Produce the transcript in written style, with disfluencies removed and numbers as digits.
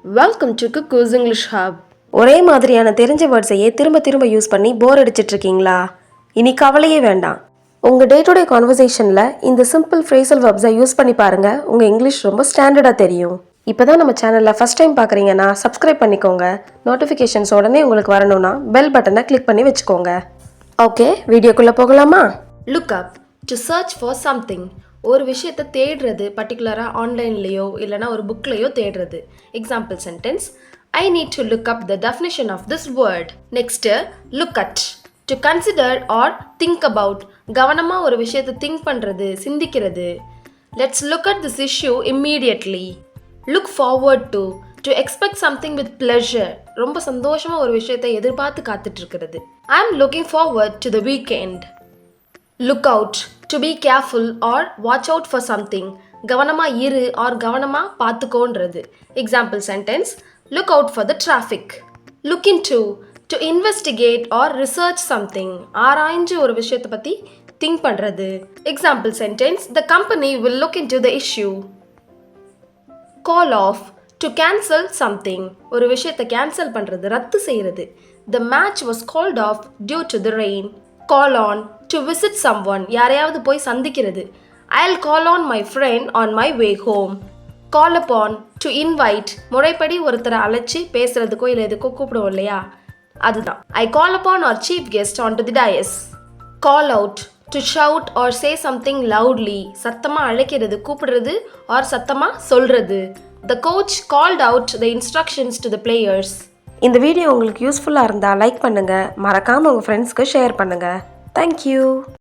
Welcome to CUCKOO'S English Hub. ஒரே மாதிரியான தெரிஞ்ச வேர்ட்ஸையே திரும்ப திரும்ப யூஸ் பண்ணி போர் அடிச்சிட்டு இருக்கீங்களா? இனி கவலையே வேண்டாம். உங்கள் டே டு டே கான்வர்சேஷனில் இந்த சிம்பிள் ஃப்ரேசல் வெர்ப்ஸை யூஸ் பண்ணி பாருங்கள். உங்கள் இங்கிலீஷ் ரொம்ப ஸ்டாண்டர்டாக தெரியும். இப்போ தான் நம்ம சேனலில் ஃபஸ்ட் டைம் பார்க்குறீங்கன்னா சப்ஸ்கிரைப் பண்ணிக்கோங்க. நோட்டிஃபிகேஷன்ஸ் உடனே உங்களுக்கு வரணும்னா பெல் பட்டனை கிளிக் பண்ணி வச்சுக்கோங்க. ஓகே, வீடியோக்குள்ளே போகலாமா? Look up. To search for something. ஒரு விஷயத்தை தேடுறது, பர்டிகுலராக ஆன்லைன்லேயோ இல்லைனா ஒரு புக்லேயோ தேடுறது. Example sentence, I need to look up the definition of this word. Next, look at. To consider or think about. கவனமாக ஒரு விஷயத்தை திங்க் பண்ணுறது, சிந்திக்கிறது. Let's look at this issue immediately. Look forward to. To expect something with pleasure. ரொம்ப சந்தோஷமாக ஒரு விஷயத்தை எதிர்பார்த்து காத்துட்ருக்கிறது. I am looking forward to the weekend. Look out. To be careful or watch out for something. கவனமா இரு or கவனமா பார்த்துக்கோன்றது. Example sentence, look out for the traffic. Look into. To investigate or research something. ஆராய்ஞ்சு ஒரு விஷயத்தை பற்றி think பண்ணுறது. Example sentence, the company will look into the issue. Call off. To cancel something. ஒரு விஷயத்தை கேன்சல் பண்ணுறது, ரத்து செய்கிறது. The match was called off due to the rain. Call on. To visit someone. யாரையாவது போய் சந்திக்கிறது. I'll call on my friend on my way home. Call upon. To invite. முறைப்படி ஒருத்தரை அழைச்சி பேசுறதுக்கோ இல்லை எதுக்கோ கூப்பிடுவோம் இல்லையா, அதுதான். I call upon our chief guest onto the dais. Call out. To shout or say something loudly. சத்தமாக அழைக்கிறது, கூப்பிடுறது or சத்தமாக சொல்கிறது. The coach called out the instructions to the players. இந்த வீடியோ உங்களுக்கு யூஸ்ஃபுல்லாக இருந்தால் லைக் பண்ணுங்கள். மறக்காமல் உங்கள் ஃப்ரெண்ட்ஸ்க்கு ஷேர் பண்ணுங்கள். Thank you.